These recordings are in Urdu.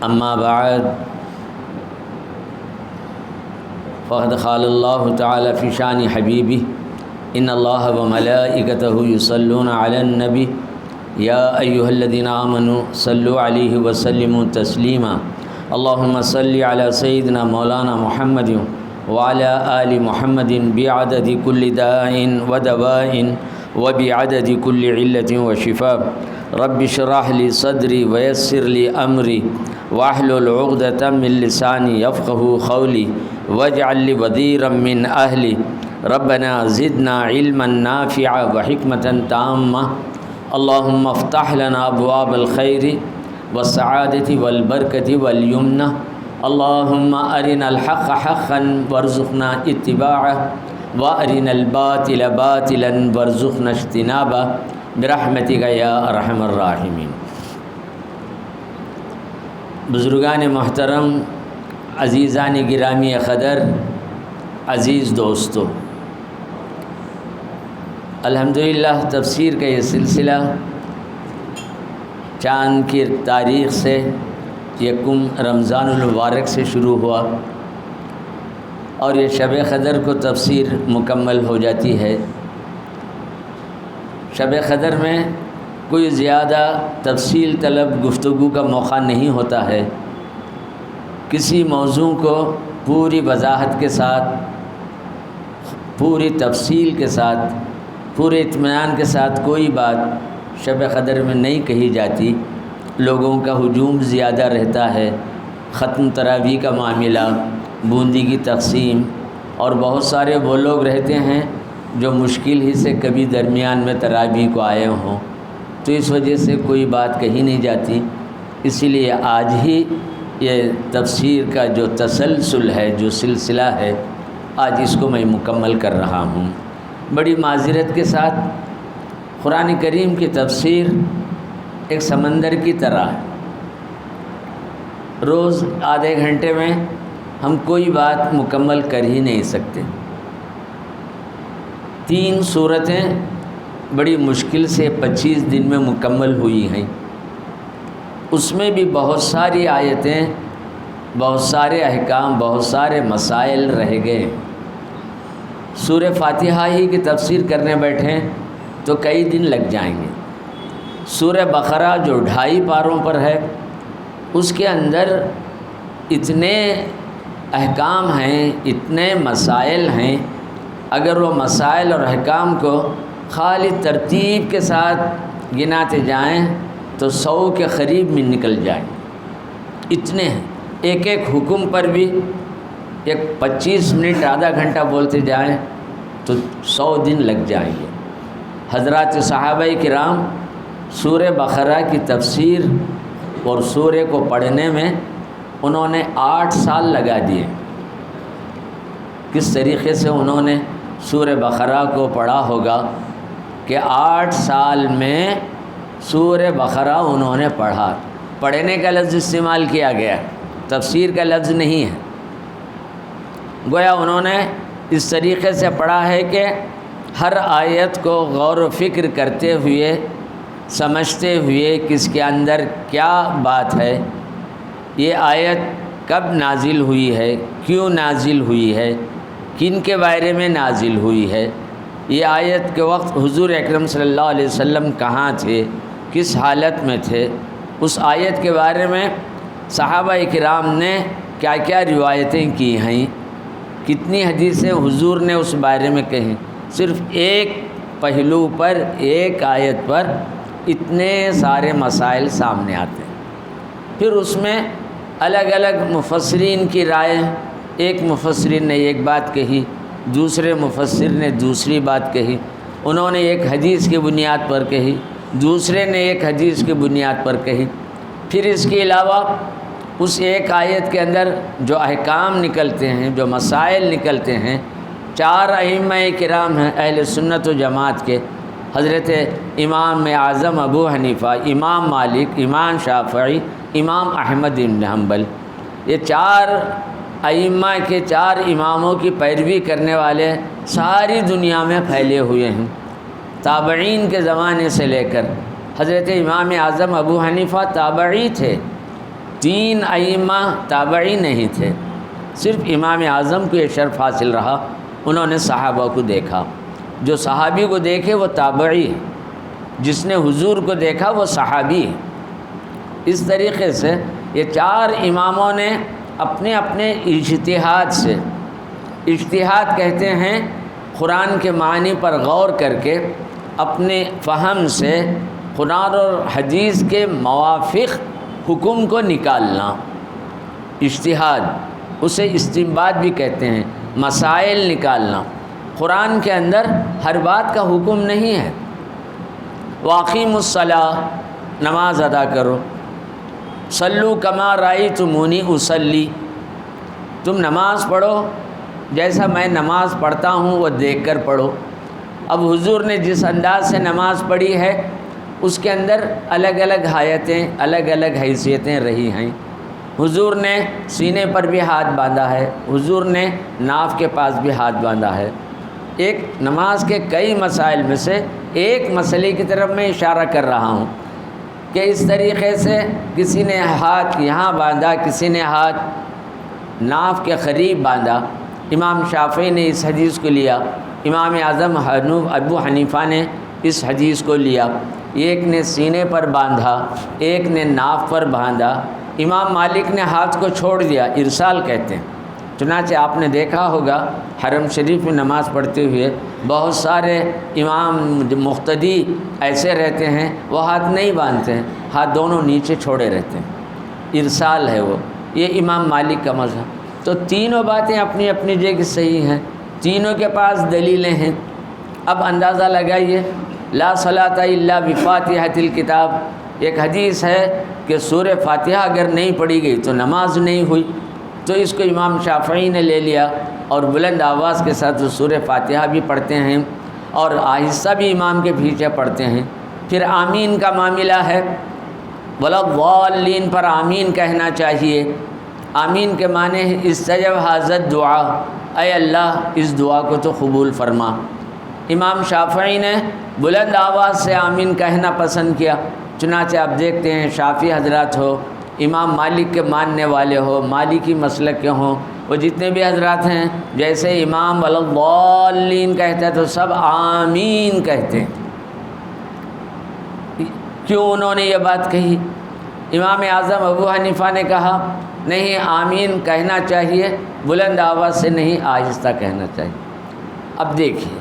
اما بعد فقد قال الله تعالى في شان حبيبه ان الله وملائكته يصلون على النبي يا أيها الذين آمنوا صلوا عليه وسلموا تسليما اللهم صل على سيدنا مولانا محمد وعلى آل محمد بعدد كل داء ودواء وبعدد كل علة وشفاء رب اشرح لي صدري ويسر لي أمري واحلل عقدة من لساني يفقهوا قولي واجعل لي وزيرا من أهلي ربنا زدنا علما نافعا وحكمة تامة اللهم افتح لنا ابواب الخير والسعادة والبركة واليمنة اللهم ارنا الحق حقا وارزقنا اتباعه وارنا الباطل باطلا وارزقنا اجتنابه برحمتك یا ارحم الراحمین۔ بزرگان محترم، عزیزان گرامی قدر، عزیز دوستو، الحمدللہ تفسیر کا یہ سلسلہ چاند کی تاریخ سے یکم رمضان المبارک سے شروع ہوا اور یہ شب قدر کو تفسیر مکمل ہو جاتی ہے۔ شب قدر میں کوئی زیادہ تفصیل طلب گفتگو کا موقع نہیں ہوتا ہے۔ کسی موضوع کو پوری وضاحت کے ساتھ، پوری تفصیل کے ساتھ، پورے اطمینان کے ساتھ کوئی بات شب قدر میں نہیں کہی جاتی۔ لوگوں کا ہجوم زیادہ رہتا ہے، ختم تراویح کا معاملہ، بوندی کی تقسیم، اور بہت سارے وہ لوگ رہتے ہیں جو مشکل ہی سے کبھی درمیان میں تراویح کو آئے ہوں، تو اس وجہ سے کوئی بات کہی نہیں جاتی۔ اسی لیے آج ہی یہ تفسیر کا جو تسلسل ہے، جو سلسلہ ہے، آج اس کو میں مکمل کر رہا ہوں۔ بڑی معذرت کے ساتھ قرآن کریم کی تفسیر ایک سمندر کی طرح ہے۔ روز آدھے گھنٹے میں ہم کوئی بات مکمل کر ہی نہیں سکتے۔ 3 سورتیں بڑی مشکل سے 25 دن میں مکمل ہوئی ہیں۔ اس میں بھی بہت ساری آیتیں، بہت سارے احکام، بہت سارے مسائل رہ گئے۔ سورہ فاتحہ ہی کی تفسیر کرنے بیٹھیں تو کئی دن لگ جائیں گے۔ سورہ بقرہ جو 2.5 پاروں پر ہے، اس کے اندر اتنے احکام ہیں، اتنے مسائل ہیں، اگر وہ مسائل اور احکام کو خالی ترتیب کے ساتھ گناتے جائیں تو 100 کے قریب میں نکل جائیں۔ اتنے ہیں، ایک ایک حکم پر بھی 25 منٹ آدھا گھنٹہ بولتے جائیں تو 100 دن لگ جائیں گے۔ حضرات صحابہ کرام سورہ بقرہ کی تفسیر اور سورہ کو پڑھنے میں انہوں نے 8 سال لگا دیے۔ کس طریقے سے انہوں نے سورہ بقرہ کو پڑھا ہوگا کہ 8 سال میں سورہ بقرہ انہوں نے پڑھا۔ پڑھنے کا لفظ استعمال کیا گیا، تفسیر کا لفظ نہیں ہے۔ گویا انہوں نے اس طریقے سے پڑھا ہے کہ ہر آیت کو غور و فکر کرتے ہوئے، سمجھتے ہوئے کہ اس کے اندر کیا بات ہے، یہ آیت کب نازل ہوئی ہے، کیوں نازل ہوئی ہے، کن کے بارے میں نازل ہوئی ہے، یہ آیت کے وقت حضور اکرم صلی اللہ علیہ وسلم کہاں تھے، کس حالت میں تھے، اس آیت کے بارے میں صحابہ کرام نے کیا کیا روایتیں کی ہیں، کتنی حدیثیں حضور نے اس بارے میں کہیں۔ صرف ایک پہلو پر، ایک آیت پر اتنے سارے مسائل سامنے آتے ہیں۔ پھر اس میں الگ الگ مفسرین کی رائے، ایک مفسرین نے ایک بات کہی، دوسرے مفسر نے دوسری بات کہی، انہوں نے ایک حدیث کی بنیاد پر کہی، دوسرے نے ایک حدیث کی بنیاد پر کہی۔ پھر اس کے علاوہ اس ایک آیت کے اندر جو احکام نکلتے ہیں، جو مسائل نکلتے ہیں، 4 ائمہ کرام ہیں اہل سنت و جماعت کے، حضرت امام اعظم ابو حنیفہ، امام مالک، امام شافعی، امام احمد بن حنبل، یہ 4 ائمہ کے 4 اماموں کی پیروی کرنے والے ساری دنیا میں پھیلے ہوئے ہیں۔ تابعین کے زمانے سے لے کر حضرت امام اعظم ابو حنیفہ تابعی تھے، 3 ائمہ تابعی نہیں تھے، صرف امام اعظم کو یہ شرف حاصل رہا، انہوں نے صحابہ کو دیکھا۔ جو صحابی کو دیکھے وہ تابعی ہے، جس نے حضور کو دیکھا وہ صحابی ہے۔ اس طریقے سے یہ 4 اماموں نے اپنے اپنے اجتہاد سے، اجتہاد کہتے ہیں قرآن کے معنی پر غور کر کے اپنے فہم سے قرآن اور حدیث کے موافق حکم کو نکالنا، اجتہاد، اسے استنباط بھی کہتے ہیں، مسائل نکالنا۔ قرآن کے اندر ہر بات کا حکم نہیں ہے۔ واقیموا الصلاۃ، نماز ادا کرو، صلو کما رأیتمونی اصلی، تم نماز پڑھو جیسا میں نماز پڑھتا ہوں وہ دیکھ کر پڑھو۔ اب حضور نے جس انداز سے نماز پڑھی ہے اس کے اندر الگ الگ آیتیں، الگ الگ حیثیتیں رہی ہیں۔ حضور نے سینے پر بھی ہاتھ باندھا ہے، حضور نے ناف کے پاس بھی ہاتھ باندھا ہے۔ ایک نماز کے کئی مسائل میں سے ایک مسئلے کی طرف میں اشارہ کر رہا ہوں کہ اس طریقے سے کسی نے ہاتھ یہاں باندھا، کسی نے ہاتھ ناف کے قریب باندھا۔ امام شافعی نے اس حدیث کو لیا، امام اعظم ابو حنیفہ نے اس حدیث کو لیا، ایک نے سینے پر باندھا، ایک نے ناف پر باندھا۔ امام مالک نے ہاتھ کو چھوڑ دیا، ارسال کہتے ہیں۔ چنانچہ آپ نے دیکھا ہوگا حرم شریف میں نماز پڑھتے ہوئے بہت سارے امام مقتدی ایسے رہتے ہیں وہ ہاتھ نہیں باندھتے ہیں، ہاتھ دونوں نیچے چھوڑے رہتے ہیں، ارسال ہے وہ، یہ امام مالک کا مذہب۔ تو تینوں باتیں اپنی اپنی جگہ صحیح ہیں، تینوں کے پاس دلیلیں ہیں۔ اب اندازہ لگائیے، لا صلاۃ الا بفاتحۃ الکتاب، ایک حدیث ہے کہ سورہ فاتحہ اگر نہیں پڑھی گئی تو نماز نہیں ہوئی، تو اس کو امام شافعی نے لے لیا اور بلند آواز کے ساتھ وہ سورہ فاتحہ بھی پڑھتے ہیں اور آہستہ بھی امام کے پیچھے پڑھتے ہیں۔ پھر آمین کا معاملہ ہے، ولا الضالین پر آمین کہنا چاہیے۔ آمین کے معنی ہے استجب حاضر دعا، اے اللہ اس دعا کو تو قبول فرما۔ امام شافعی نے بلند آواز سے آمین کہنا پسند کیا، چنانچہ آپ دیکھتے ہیں شافعی حضرات ہو، امام مالک کے ماننے والے ہو، مالکی مسلک کے ہوں، وہ جتنے بھی حضرات ہیں، جیسے امام ولا الضالین کہتے ہیں تو سب آمین کہتے ہیں۔ کیوں انہوں نے یہ بات کہی؟ امام اعظم ابو حنیفہ نے کہا نہیں، آمین کہنا چاہیے، بلند آواز سے نہیں، آہستہ کہنا چاہیے۔ اب دیکھیے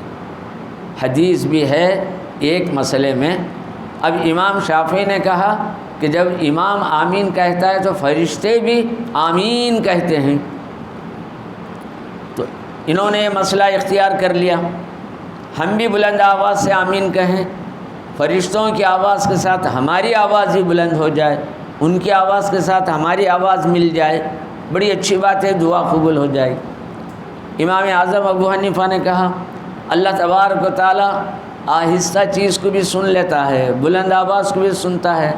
حدیث بھی ہے ایک مسئلے میں، اب امام شافعی نے کہا کہ جب امام آمین کہتا ہے تو فرشتے بھی آمین کہتے ہیں، تو انہوں نے یہ مسئلہ اختیار کر لیا، ہم بھی بلند آواز سے آمین کہیں، فرشتوں کی آواز کے ساتھ ہماری آواز ہی بلند ہو جائے، ان کی آواز کے ساتھ ہماری آواز مل جائے، بڑی اچھی بات ہے، دعا قبول ہو جائے۔ امام اعظم ابو حنیفہ نے کہا اللہ تبارک و تعالیٰ آہستہ چیز کو بھی سن لیتا ہے، بلند آواز کو بھی سنتا ہے،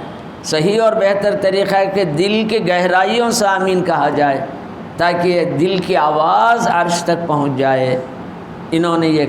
صحیح اور بہتر طریقہ ہے کہ دل کی گہرائیوں سے آمین کہا جائے تاکہ دل کی آواز عرش تک پہنچ جائے۔ انہوں نے یہ